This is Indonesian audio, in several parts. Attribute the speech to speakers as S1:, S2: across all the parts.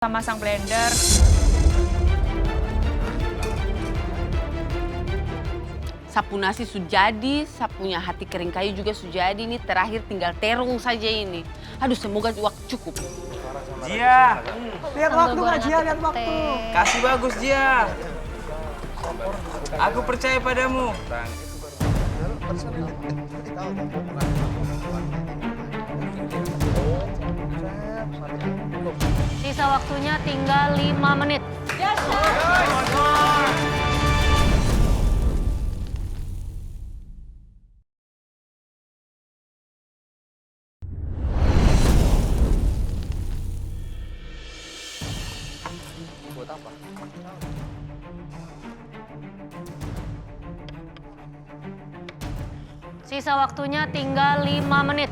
S1: Sama sang blender.
S2: Sapu nasi sudah jadi, sapunya hati kering kayu juga sudah jadi. Ini terakhir tinggal terung saja ini. Aduh, semoga waktu cukup.
S3: Jia,
S4: Lihat waktu nggak Jia, lihat waktu.
S3: kasih bagus Jia. Aku percaya padamu.
S5: Sisa waktunya tinggal 5 menit. Sisa waktunya tinggal 5 menit.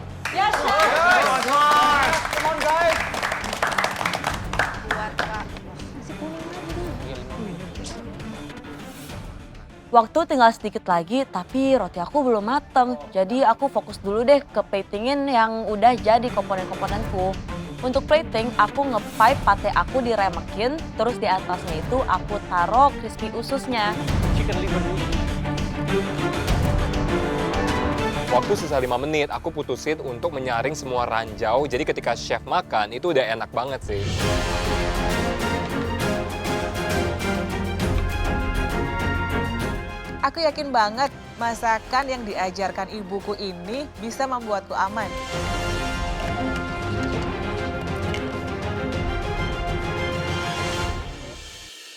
S6: Waktu tinggal sedikit lagi, tapi roti aku belum mateng. Jadi aku fokus dulu deh ke platingin yang udah jadi komponen-komponenku. Untuk plating, aku nge-pipe pate aku diremekin, terus di atasnya itu aku taruh crispy ususnya.
S7: Waktu sisa 5 menit, aku putusin untuk menyaring semua ranjau. Jadi ketika chef makan, itu udah enak banget sih.
S4: Aku yakin banget masakan yang diajarkan ibuku ini bisa membuatku aman.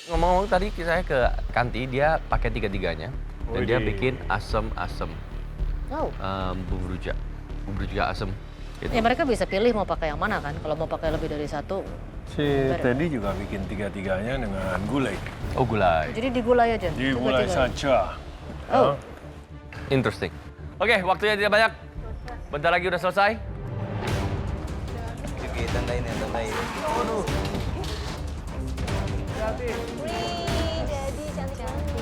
S8: Ngomong-ngomong tadi saya ke Kanti, dia pakai tiga-tiganya. Dan dia bikin asem-asem. Bumbu rujak asem. Gitu.
S5: Ya mereka bisa pilih mau pakai yang mana kan. Kalau mau pakai lebih dari satu.
S9: Si Teddy juga bikin tiga-tiganya dengan gulai.
S8: Oh, gulai.
S5: Jadi digulai aja.
S9: Di gulai saja.
S5: Oh.
S8: Interesting. Oke, waktunya tidak banyak. Bentar lagi udah selesai.
S3: Oke, tandain ya, tandain.
S5: Jadi cantik-cantik.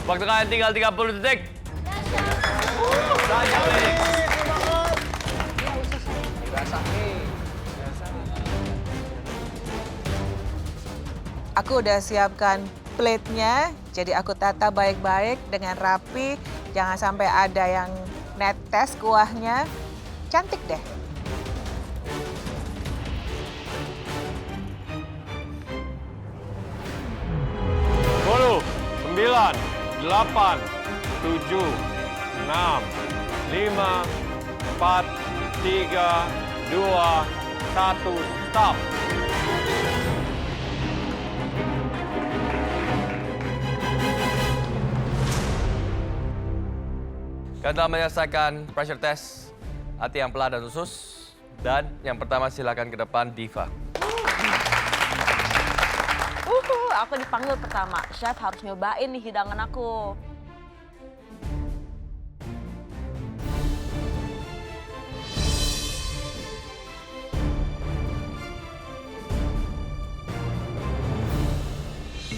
S8: Waktu kalian tinggal 30 detik.
S4: Aku udah siapkan plate-nya, jadi aku tata baik-baik dengan rapi. Jangan sampai ada yang netes kuahnya. Cantik deh.
S9: Sepuluh, 9, 8, 7, 6, 5, 4, 3, 2, 1, stop.
S8: Kalian telah menyelesaikan pressure test hati yang pelan dan usus. Dan yang pertama silakan ke depan Diva.
S6: Aku dipanggil pertama. Chef harus nyobain nih hidangan aku.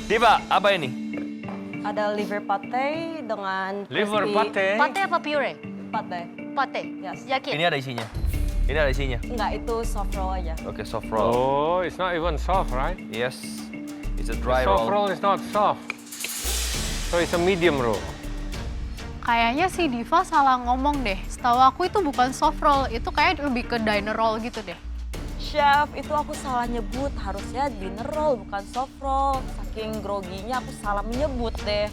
S8: Diva, apa ini?
S6: Ada liver pate dengan
S9: Liver
S6: crispy-
S9: pate.
S5: Pate apa puree?
S6: Pate.
S5: Pate.
S6: Yes.
S5: Yakin?
S8: Ini ada isinya. Ini ada isinya.
S6: Enggak, itu soft roll aja.
S8: Oke, soft roll.
S9: Oh, it's not even soft, right?
S8: Yes. It's a dry
S9: Soft
S8: roll.
S9: roll is not soft. So it's a medium roll.
S10: Kayaknya si Diva salah ngomong deh. Setahu aku itu bukan soft roll, itu kayak lebih ke diner roll gitu deh.
S6: Chef, itu aku salah nyebut. Harusnya dinner roll, bukan soft roll. Saking groginya aku salah menyebut deh.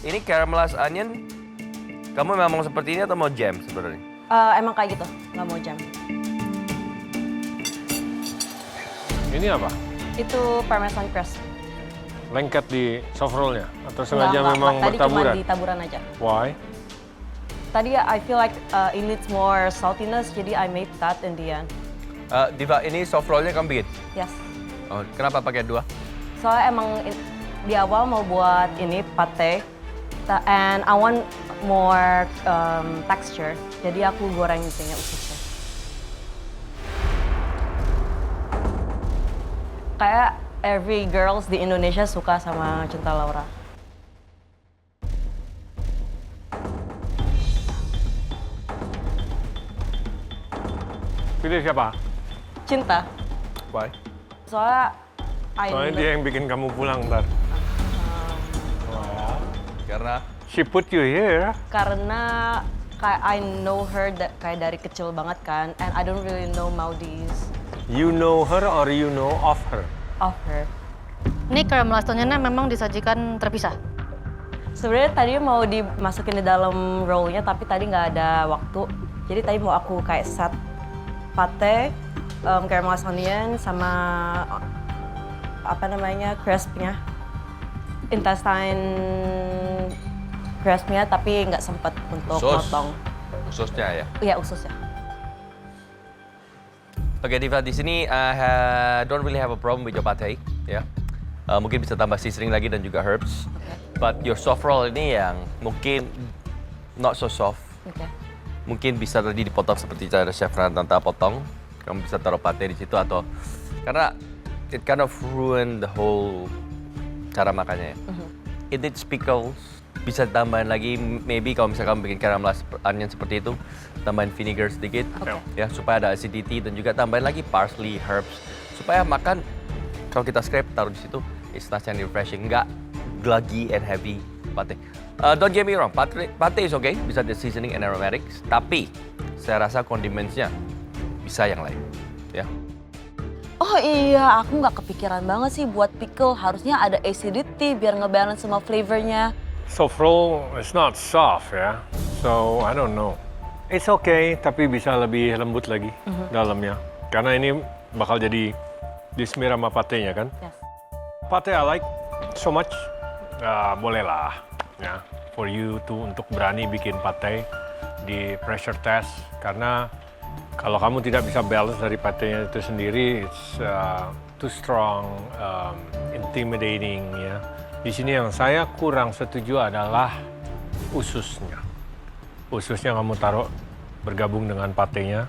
S8: Ini caramelized onion. Kamu memang mau seperti ini atau mau jam sebenarnya?
S6: Emang kayak gitu, nggak mau jam.
S9: Ini apa?
S6: Itu parmesan crust.
S9: Lengket di soft rollnya? Atau sengaja
S6: Enggak,
S9: memang
S6: tadi
S9: bertaburan?
S6: cuma ditaburan aja.
S9: Why?
S6: Tadi I feel like it needs more saltiness, jadi I made that in the end.
S8: Diva, ini soft rollnya kamu bikin?
S6: Yes.
S8: Oh, kenapa pakai dua?
S6: Soalnya emang di awal mau buat ini pate, and I want more texture, jadi aku goreng itunya ususnya. Kayak every girls di Indonesia suka sama Cinta Laura.
S9: Pilih siapa?
S6: Cinta.
S9: Why?
S6: Soalnya
S9: Soalnya dia yang bikin kamu pulang ntar.
S8: Karena
S9: She put you here.
S6: karena kayak I know her kayak dari kecil banget kan, and I don't really know Maldives
S9: You know her or you know of her?
S6: of her.
S5: Ini caramelized onionnya memang disajikan terpisah.
S6: Sebenarnya tadi mau dimasukin di dalam rollnya, tapi tadi nggak ada waktu. Jadi tadi mau aku kayak set pate, caramelized onion, sama apa namanya crispnya, intestine crispnya, tapi nggak sempet untuk potong.
S8: ususnya ya.
S6: Iya ususnya.
S8: Oke Diva, di sini don't really have a problem with your pate, ya. Mungkin bisa tambah seasoning lagi dan juga herbs. But your soft roll ini yang mungkin not so soft.
S6: Oke.
S8: Mungkin bisa tadi dipotong seperti cara Chef Renata potong. Kamu bisa taruh pate di situ atau karena it kind of ruin the whole cara makannya ya. It needs pickles. Bisa tambahin lagi, maybe kalau misalkan kamu bikin caramelized onion seperti itu, tambahin vinegar sedikit, ya supaya ada acidity dan juga tambahin lagi parsley, herbs, supaya makan kalau kita scrape taruh di situ, it's nice and refreshing, nggak gluggy and heavy pate. Don't get me wrong, pate is okay, bisa the seasoning and aromatics, tapi saya rasa condimentsnya bisa yang lain, ya.
S6: Oh iya, aku nggak kepikiran banget sih buat pickle. Harusnya ada acidity biar ngebalance semua flavornya.
S9: Soft roll is not soft ya. So I don't know. It's okay, tapi bisa lebih lembut lagi dalamnya. Karena ini bakal jadi di-smear sama patenya kan.
S6: Yes.
S9: Pate I like so much. Boleh lah ya. For you untuk berani bikin pate di pressure test. Karena kalau kamu tidak bisa balance dari patenya itu sendiri, it's too strong, intimidating ya. Di sini yang saya kurang setuju adalah ususnya. Ususnya kamu taruh bergabung dengan patenya.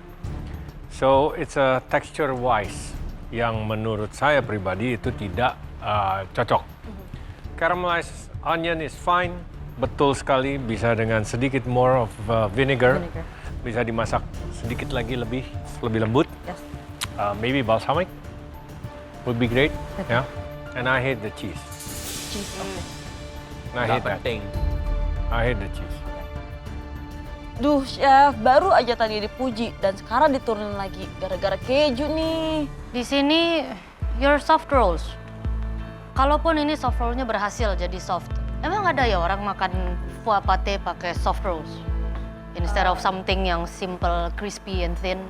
S9: So it's a texture wise yang menurut saya pribadi itu tidak cocok. Caramelized onion is fine, betul sekali bisa dengan sedikit more of vinegar. Bisa dimasak sedikit lagi lebih lembut.
S6: Yes.
S9: Maybe balsamic would be great. Yeah. And I hate the cheese. I hate that.
S8: Penting.
S9: I hate the cheese.
S6: Duh, chef, baru aja tadi dipuji dan sekarang diturunin lagi gara-gara keju nih.
S5: Di sini your soft rolls. Kalaupun ini soft rollnya berhasil jadi soft, emang ada ya orang makan foie pate pakai soft rolls instead of something yang simple, crispy and thin,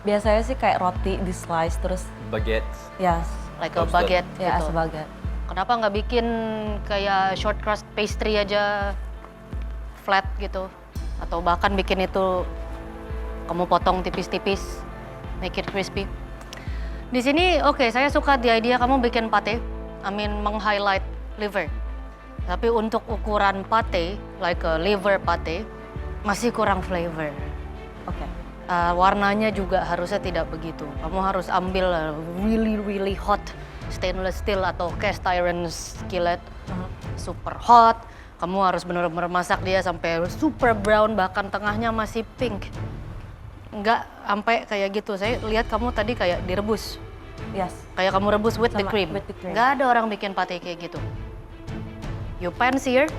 S6: Biasanya sih kayak roti di slice terus,
S8: Baguette.
S6: yes,
S5: like a
S8: Toasted.
S5: baguette
S6: ya
S5: gitu.
S6: sebagai.
S5: Kenapa nggak bikin kayak short crust pastry aja flat gitu? Atau bahkan bikin itu kamu potong tipis-tipis, make it crispy. Di sini oke, saya suka di idea kamu bikin pate, meng-highlight liver. Tapi untuk ukuran pate, like a liver pate, masih kurang flavor.
S6: Oke.
S5: Warnanya juga harusnya tidak begitu. Kamu harus ambil really hot stainless steel atau cast iron skillet, super hot. Kamu harus benar-benar masak dia sampai super brown, bahkan tengahnya masih pink. Enggak sampai kayak gitu. Saya lihat kamu tadi kayak direbus.
S6: Yes.
S5: Kayak kamu rebus with the
S6: Sama,
S5: cream.
S6: with the cream.
S5: Nggak ada orang bikin pate kayak gitu. You pan sear,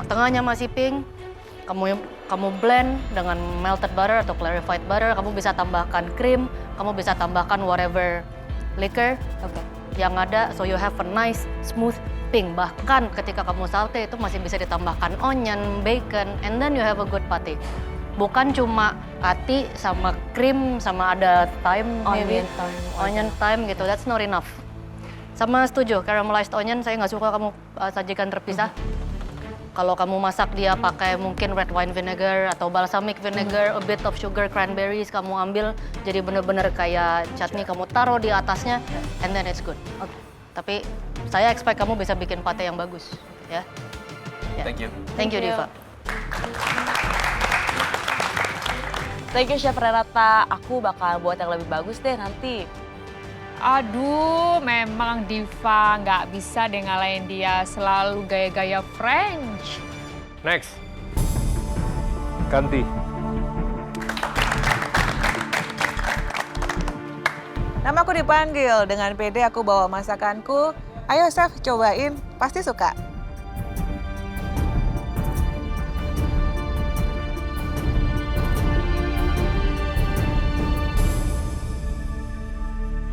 S5: tengahnya masih pink. Kamu blend dengan melted butter atau clarified butter. Kamu bisa tambahkan krim, kamu bisa tambahkan whatever liquor yang ada. So you have a nice smooth pink. Bahkan ketika kamu saute itu masih bisa ditambahkan onion, bacon, and then you have a good pate. Bukan cuma ati sama krim sama ada thyme maybe. Onion thyme gitu, that's not enough. Sama setuju, caramelized onion saya nggak suka kamu sajikan terpisah. Kalau kamu masak dia pakai mungkin red wine vinegar atau balsamic vinegar, a bit of sugar cranberries kamu ambil jadi bener-bener kayak chutney kamu taruh di atasnya, and then it's good. Tapi saya expect kamu bisa bikin pate yang bagus, ya.
S8: Thank you.
S5: Thank you, Diva.
S6: Thank you Chef Renata, aku bakal buat yang lebih bagus deh nanti.
S1: Aduh, memang Diva nggak bisa deh ngalahin dia, selalu gaya-gaya French.
S9: Next. Ganti.
S4: Namaku dipanggil, dengan pede aku bawa masakanku. Ayo chef, cobain, pasti suka.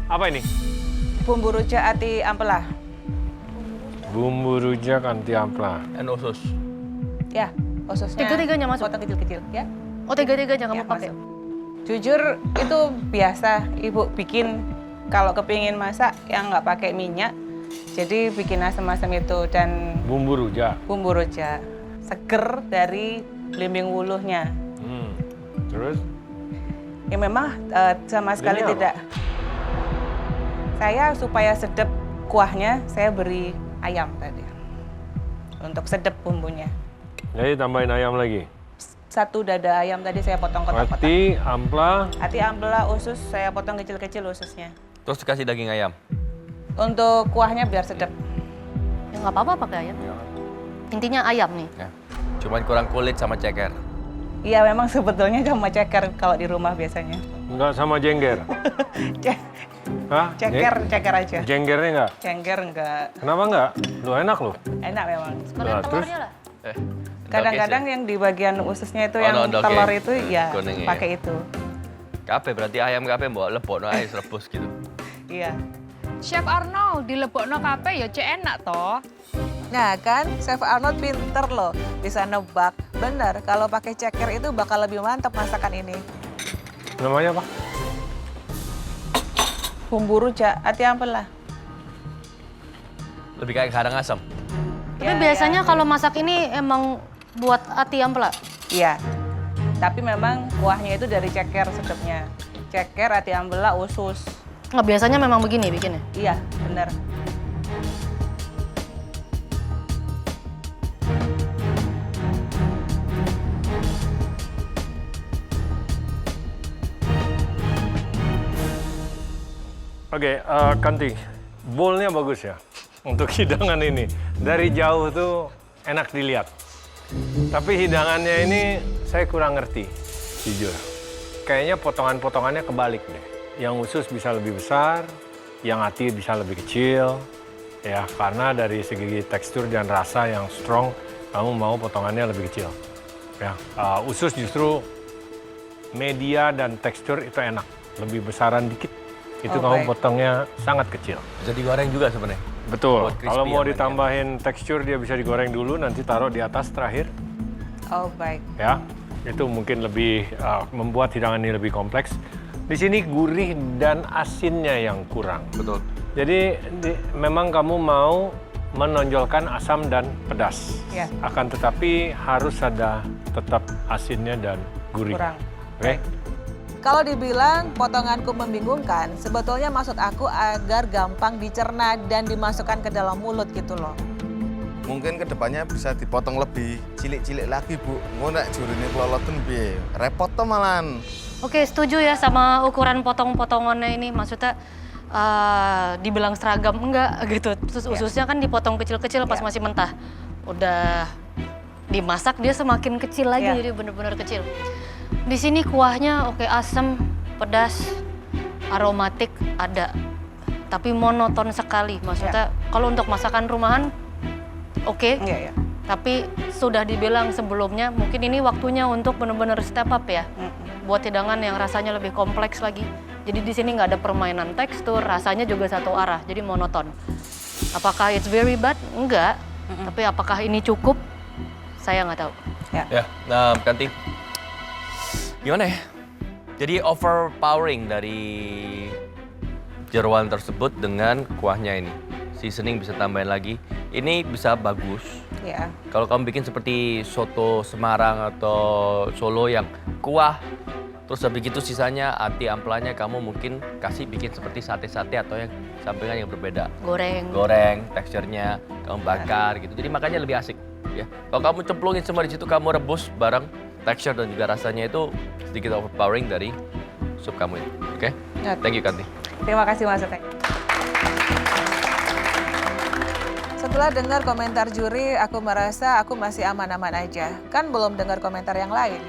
S9: Apa ini?
S4: Bumbu rujak ati ampela.
S9: Bumbu rujak anti ampela.
S8: And usus.
S4: Ya, ususnya.
S5: Tiga-tiganya masuk?
S4: Potong kecil-kecil, ya.
S5: Oh, tiga-tiganya kamu
S4: Ya,
S5: pakai?
S4: masuk. Jujur itu biasa ibu bikin kalau kepingin masak yang nggak pakai minyak. Jadi bikin asam-asam itu dan
S9: Bumbu rujak.
S4: bumbu rujak. Seger dari belimbing wuluhnya.
S9: Terus?
S4: Ya memang sama sekali
S9: Ini apa?
S4: tidak. Saya supaya sedap kuahnya, saya beri ayam tadi. Untuk sedap bumbunya.
S9: Jadi tambahin ayam lagi.
S4: Satu dada ayam tadi saya potong kotak-kotak.
S9: Hati, ampela.
S4: Hati ampela, usus saya potong kecil-kecil ususnya.
S8: Terus dikasih daging ayam.
S4: Untuk kuahnya biar sedap.
S5: Ya nggak apa-apa pakai ayam. Intinya ayam nih.
S8: Ya. Cuman kurang kulit sama ceker.
S4: Iya memang sebetulnya cuma ceker kalau di rumah biasanya.
S9: Enggak sama jengger. Hah?
S4: Ceker aja.
S9: Jenggernya enggak?
S4: Cengger enggak.
S9: Kenapa enggak? Lu enak loh.
S4: Enak memang.
S5: Sekalian
S9: Nah, terus?
S5: telurnya lah.
S4: Kadang-kadang yang di bagian ususnya itu
S8: Oh,
S4: yang
S8: no, oke.
S4: telur itu ya
S8: Kuningnya ya.
S4: pakai itu.
S8: Kape berarti ayam kape mbok lebokno ae rebus gitu.
S4: Iya.
S1: Chef Arnold, dilebokno kabeh ya cek enak toh.
S4: Nah kan, Chef Arnold pinter loh, bisa nebak. Bener, kalau pakai ceker itu bakal lebih mantap masakan ini.
S9: Namanya apa?
S4: Bumbu rujak, hati ampela.
S8: Lebih kayak kadang asam.
S5: Tapi biasanya kalau masak ini emang buat ati ampela.
S4: Iya, tapi memang kuahnya itu dari ceker sedapnya. Ceker, hati ampela, usus.
S5: Nggak, biasanya memang begini bikinnya.
S4: Iya, bener.
S9: Oke, Kanti, bowl-nya bagus ya untuk hidangan ini. Dari jauh tuh enak dilihat. Tapi hidangannya ini saya kurang ngerti, jujur. Kayaknya potongan-potongannya kebalik deh. Yang usus bisa lebih besar, yang hati bisa lebih kecil. Ya, karena dari segi tekstur dan rasa yang strong, kamu mau potongannya lebih kecil. Ya, usus justru media dan tekstur itu enak, lebih besaran dikit. Itu
S4: Oh,
S9: kamu
S4: baik.
S9: potongnya sangat kecil.
S8: Bisa digoreng juga sebenarnya.
S9: Betul.
S8: Buat crispy
S9: Kalau mau
S8: yang
S9: ditambahin tekstur dia bisa digoreng dulu, nanti taruh di atas terakhir.
S4: Oh, baik.
S9: Ya, itu mungkin lebih membuat hidangan ini lebih kompleks. Di sini gurih dan asinnya yang kurang.
S8: Betul.
S9: Jadi memang kamu mau menonjolkan asam dan pedas.
S4: Ya.
S9: Akan tetapi harus ada tetap asinnya dan gurih.
S4: Kurang.
S9: Oke?
S4: Kalau dibilang potonganku membingungkan, sebetulnya maksud aku agar gampang dicerna dan dimasukkan ke dalam mulut gitu loh.
S3: Mungkin kedepannya bisa dipotong lebih cilik-cilik lagi, Bu. Ngono nek jurine keloloten piye? Repot to malan.
S5: Oke, setuju ya sama ukuran potong-potongannya ini. Maksudnya dibilang seragam enggak gitu. Terus ususnya kan dipotong kecil-kecil pas masih mentah. Udah dimasak dia semakin kecil lagi,
S4: Ya.
S5: jadi bener-bener kecil. Di sini kuahnya oke, asam, pedas, aromatik ada. Tapi monoton sekali. Maksudnya kalau untuk masakan rumahan oke.
S4: Iya, ya.
S5: Tapi sudah dibilang sebelumnya, mungkin ini waktunya untuk benar-benar step up ya. Buat hidangan yang rasanya lebih kompleks lagi. Jadi di sini nggak ada permainan tekstur, rasanya juga satu arah, jadi monoton. Apakah it's very bad? Enggak. Tapi apakah ini cukup? Saya nggak tahu.
S8: Ya, nah Kanti. Gimana ya? Jadi overpowering dari jeroan tersebut dengan kuahnya ini. Seasoning bisa tambahin lagi. Ini bisa bagus.
S4: Ya.
S8: Kalau kamu bikin seperti soto Semarang atau Solo yang kuah, terus habis itu sisanya hati amplanya kamu mungkin kasih bikin seperti sate-sate atau yang sampingan yang berbeda. Goreng, teksturnya kamu bakar gitu. Jadi makanya lebih asik ya. Kalau kamu cemplungin semua di situ, kamu rebus bareng, tekstur dan juga rasanya itu sedikit overpowering dari sup kamu ini. Oke?
S4: Ya.
S8: Thank you Kanti.
S4: Terima kasih Mas Teh. Setelah dengar komentar juri, aku merasa aku masih aman-aman aja. Kan belum dengar komentar yang lain.